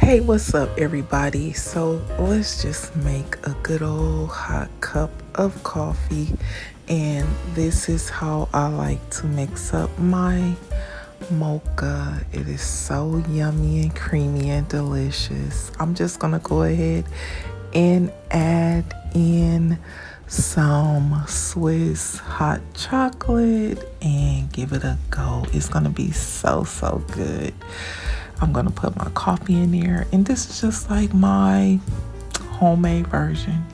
Hey, what's up, everybody? So, let's just make a good old hot cup of coffee. And this is how I like to mix up my mocha. It is so yummy and creamy and delicious. I'm just gonna go ahead and add in some Swiss hot chocolate and give it a go. It's gonna be so good. I'm gonna put my coffee in there, and this is just like my homemade version.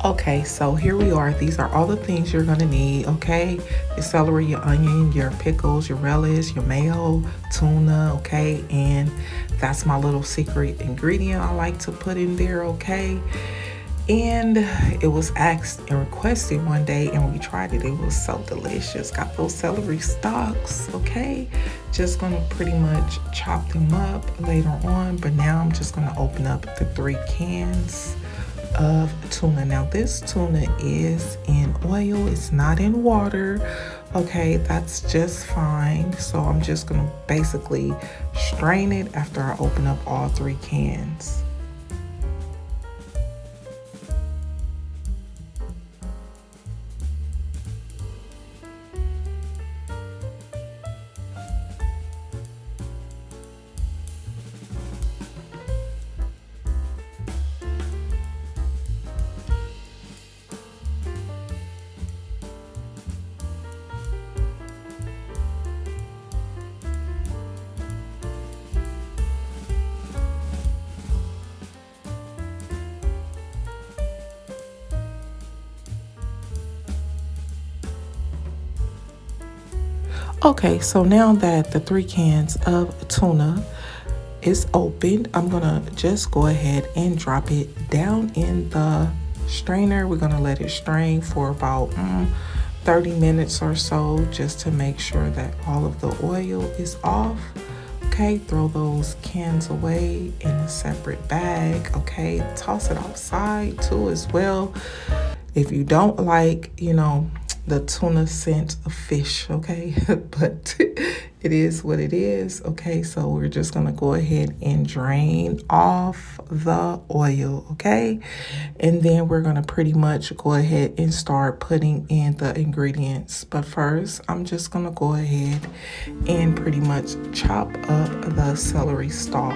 Okay, so here we are. These are all the things you're gonna need, okay? Your celery, your onion, your pickles, your relish, your mayo, tuna, okay? And that's my little secret ingredient I like to put in there, okay? And it was asked and requested one day, and we tried it. It was so delicious. Got those celery stalks, okay? Just gonna pretty much chop them up later on, but now I'm just gonna open up the 3 cans of tuna. Now this tuna is in oil, it's not in water. Okay, that's just fine. So I'm just gonna basically strain it after I open up all 3 cans. Okay, so now that the 3 cans of tuna is opened, I'm gonna just go ahead and drop it down in the strainer. We're gonna let it strain for about 30 minutes or so, just to make sure that all of the oil is off. Okay, throw those cans away in a separate bag. Okay, toss it outside too as well. If you don't like, the tuna scent of fish, okay? But it is what it is, okay? So we're just gonna go ahead and drain off the oil, okay? And then we're gonna pretty much go ahead and start putting in the ingredients. But first, I'm just gonna go ahead and pretty much chop up the celery stalk.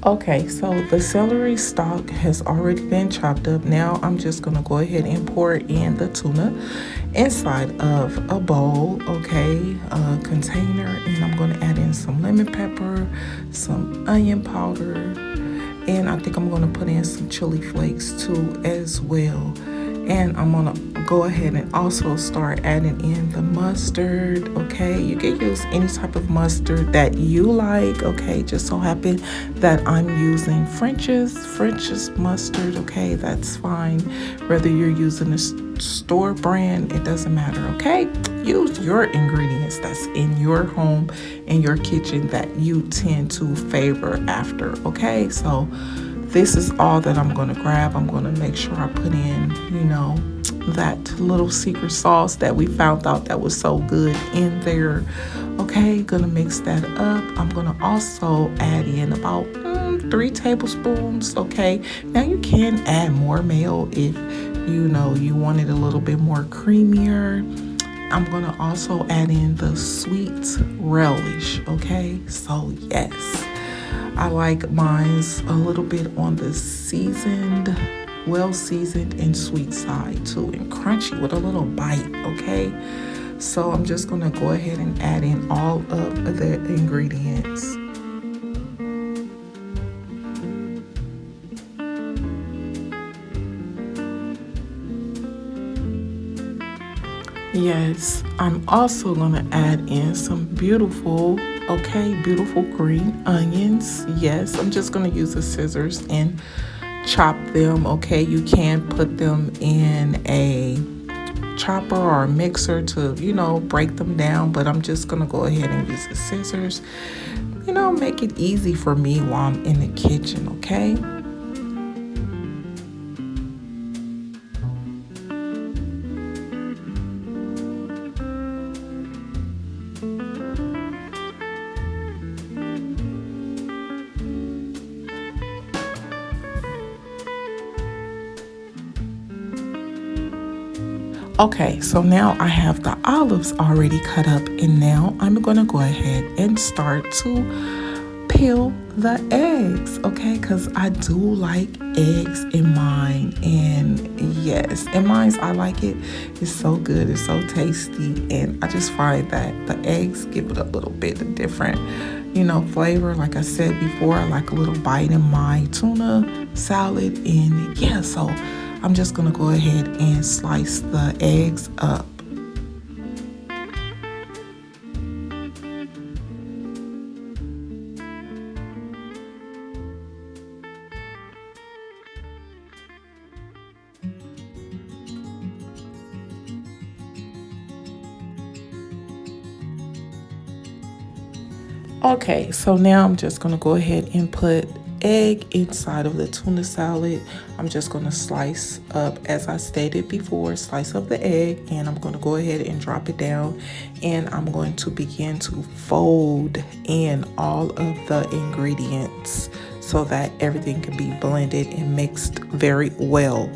Okay, so the celery stalk has already been chopped up. Now I'm just gonna go ahead and pour in the tuna inside of a bowl, okay, a container, and I'm gonna add in some lemon pepper, some onion powder, and I think I'm gonna put in some chili flakes too as well. And I'm gonna go ahead and also start adding in the mustard, okay? You can use any type of mustard that you like, okay? Just so happen that I'm using French's mustard, okay? That's fine. Whether you're using store brand, it doesn't matter, okay? Use your ingredients that's in your home, in your kitchen, that you tend to favor after, okay? So this is all that I'm going to grab. I'm going to make sure I put in, that little secret sauce that we found out that was so good in there. Okay, gonna mix that up. I'm gonna also add in about 3 tablespoons. Okay, now you can add more mayo if you want it a little bit more creamier. I'm gonna also add in the sweet relish. Okay, so yes, I like mine's a little bit on the seasoned, well seasoned and sweet side too, and crunchy with a little bite. Okay, so I'm just gonna go ahead and add in all of the ingredients. Yes, I'm also gonna add in some beautiful green onions. Yes, I'm just gonna use the scissors and chop them. Okay, you can put them in a chopper or a mixer to break them down, but I'm just gonna go ahead and use the scissors, make it easy for me while I'm in the kitchen. Okay, okay, so now I have the olives already cut up, and now I'm gonna go ahead and start to peel the eggs, okay? Because I do like eggs in mine, and yes, in mine I like it. It's so good, it's so tasty, and I just find that the eggs give it a little bit of different, flavor. Like I said before, I like a little bite in my tuna salad, and yeah, so I'm just gonna go ahead and slice the eggs up. Okay, so now I'm just gonna go ahead and put egg inside of the tuna salad. I'm just going to slice up, as I stated before, slice up the egg, and I'm going to go ahead and drop it down, and I'm going to begin to fold in all of the ingredients so that everything can be blended and mixed very well.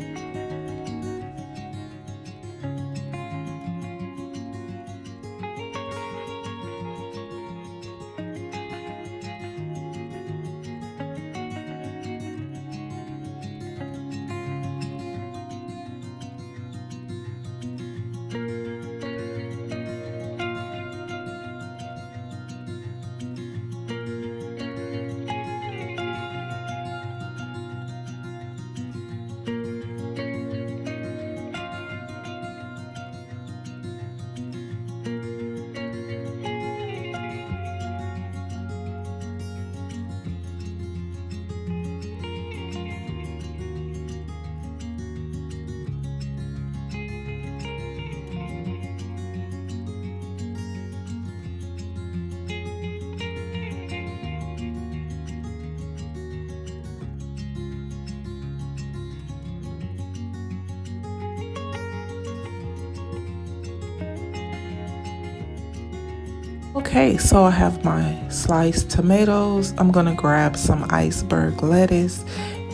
Okay, so I have my sliced tomatoes. I'm gonna grab some iceberg lettuce,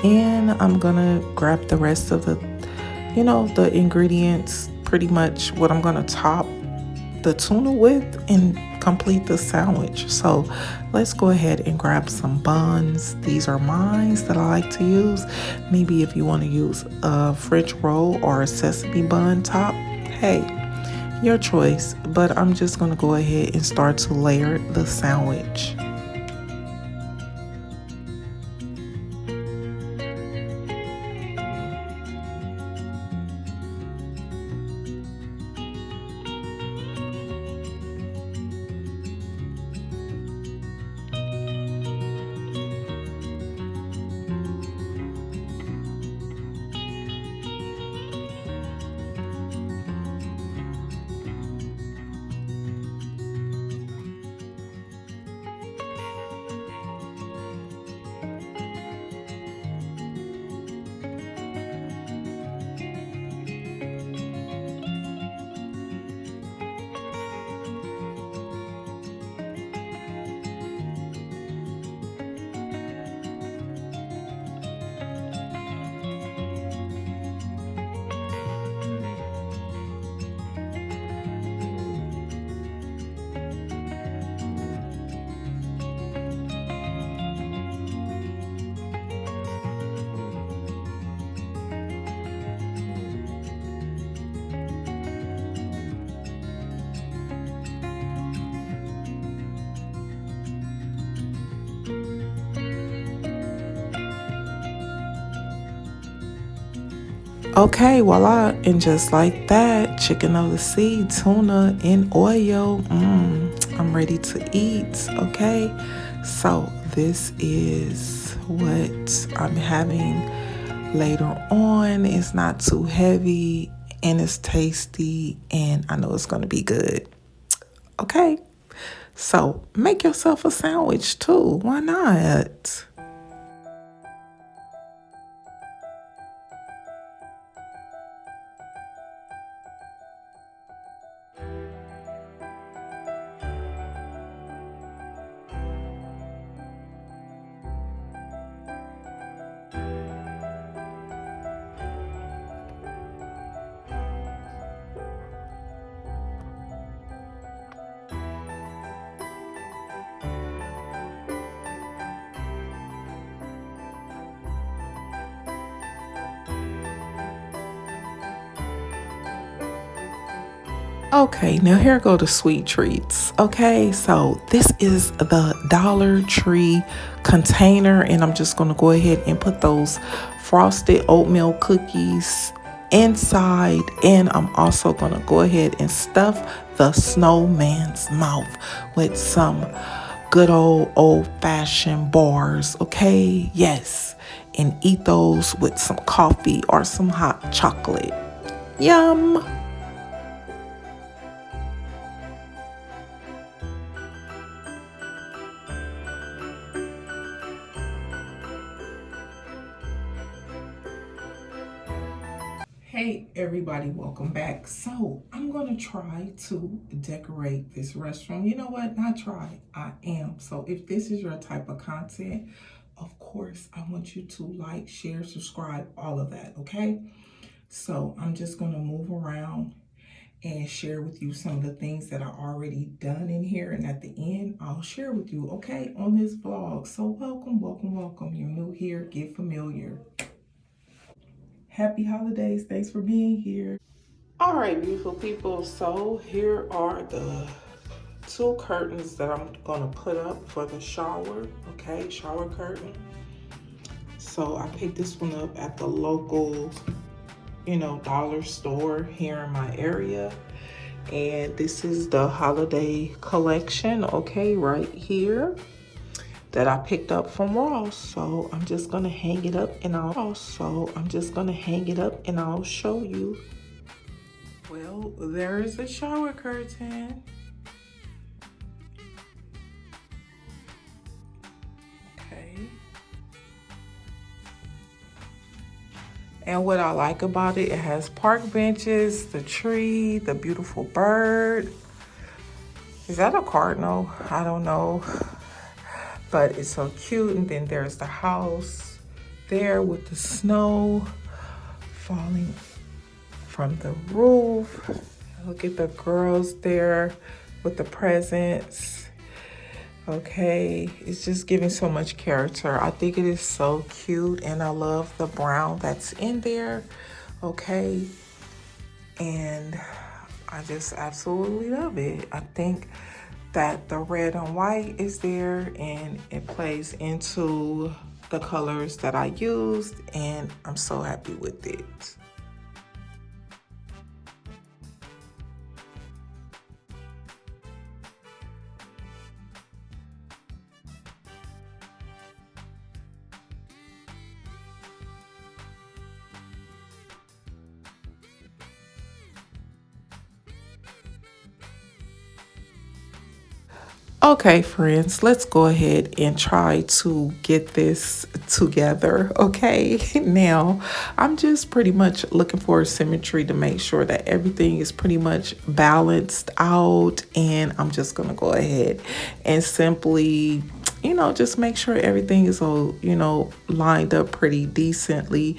and I'm gonna grab the rest of the ingredients, pretty much what I'm gonna top the tuna with and complete the sandwich. So let's go ahead and grab some buns. These are mine that I like to use. Maybe if you want to use a French roll or a sesame bun top, hey, your choice. But I'm just gonna go ahead and start to layer the sandwich. Okay, voila. And just like that, chicken of the sea, tuna in oil. I'm ready to eat. Okay. So this is what I'm having later on. It's not too heavy and it's tasty and I know it's going to be good. Okay. So make yourself a sandwich too. Why not? Okay, now here go the sweet treats. Okay, so this is the Dollar Tree container, and I'm just gonna go ahead and put those frosted oatmeal cookies inside, and I'm also gonna go ahead and stuff the snowman's mouth with some good old fashioned bars. Okay, yes, and eat those with some coffee or some hot chocolate. Yum. Hey everybody, welcome back. So I'm gonna try to decorate this restroom. You know what? Not try, I am. So if this is your type of content, of course I want you to like, share, subscribe, all of that, okay? So I'm just gonna move around and share with you some of the things that I already done in here, and at the end I'll share with you, okay, on this vlog. So welcome. You're new here, get familiar. Happy holidays. Thanks for being here. All right, beautiful people. So here are the two curtains that I'm gonna put up for the shower. Okay, shower curtain. So I picked this one up at the local, dollar store here in my area. And this is the holiday collection, okay, right here that I picked up from Ross. So I'm just gonna hang it up and I'll show you. Well, there is a shower curtain. Okay. And what I like about it, it has park benches, the tree, the beautiful bird. Is that a cardinal? I don't know. But it's so cute. And then there's the house there with the snow falling from the roof. Look at the girls there with the presents. Okay, it's just giving so much character. I think it is so cute and I love the brown that's in there. Okay, and I just absolutely love it. I think that the red and white is there and it plays into the colors that I used, and I'm so happy with it. Okay, friends, let's go ahead and try to get this together. Okay, now I'm just pretty much looking for symmetry to make sure that everything is pretty much balanced out. And I'm just going to go ahead and simply, just make sure everything is all, lined up pretty decently.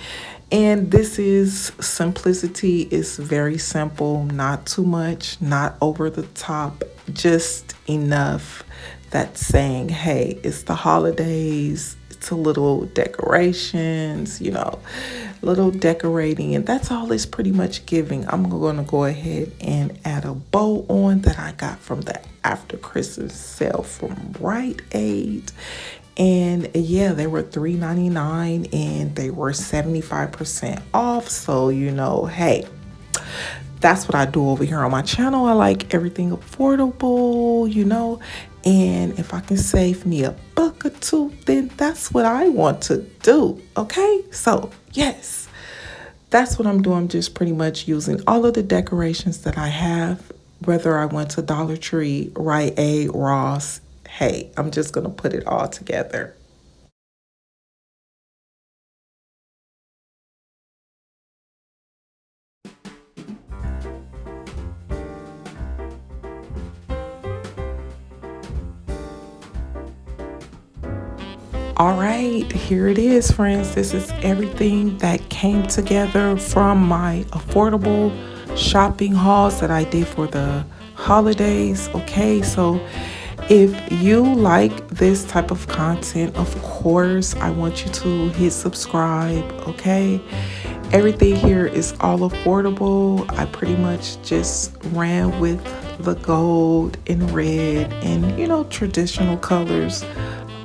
And this is simplicity. It's very simple, not too much, not over the top, just enough that's saying, hey, it's the holidays, it's a little decorations, little decorating, and that's all it's pretty much giving. I'm going to go ahead and add a bow on that I got from the after Christmas sale from Rite Aid. And yeah, they were $3.99 and they were 75% off. So, hey, that's what I do over here on my channel. I like everything affordable, and if I can save me a buck or two, then that's what I want to do. Okay, so yes, that's what I'm doing. I'm just pretty much using all of the decorations that I have, whether I went to Dollar Tree, Rite Aid, Ross. Hey, I'm just gonna put it all together. All right, here it is, friends. This is everything that came together from my affordable shopping hauls that I did for the holidays. Okay, so if you like this type of content, of course, I want you to hit subscribe. Okay, everything here is all affordable. I pretty much just ran with the gold and red and, traditional colors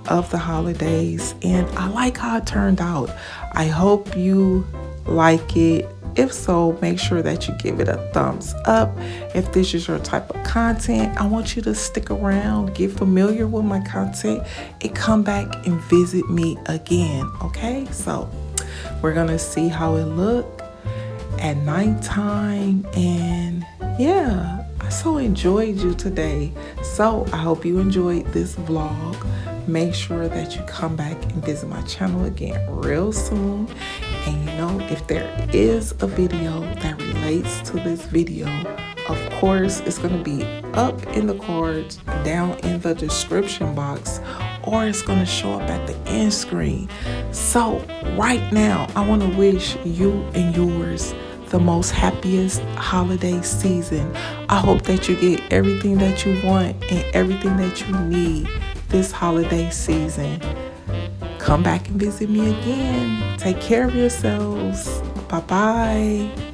of the holidays, and I like how it turned out. I hope you like it. If so, make sure that you give it a thumbs up. If this is your type of content, I want you to stick around, get familiar with my content, and come back and visit me again. Okay, so we're gonna see how it look at nighttime, and yeah, I so enjoyed you today. So I hope you enjoyed this vlog. Make sure that you come back and visit my channel again real soon. And if there is a video that relates to this video, of course, it's going to be up in the cards, down in the description box, or it's going to show up at the end screen. So right now, I want to wish you and yours the most happiest holiday season. I hope that you get everything that you want and everything that you need this holiday season. Come back and visit me again. Take care of yourselves. Bye-bye.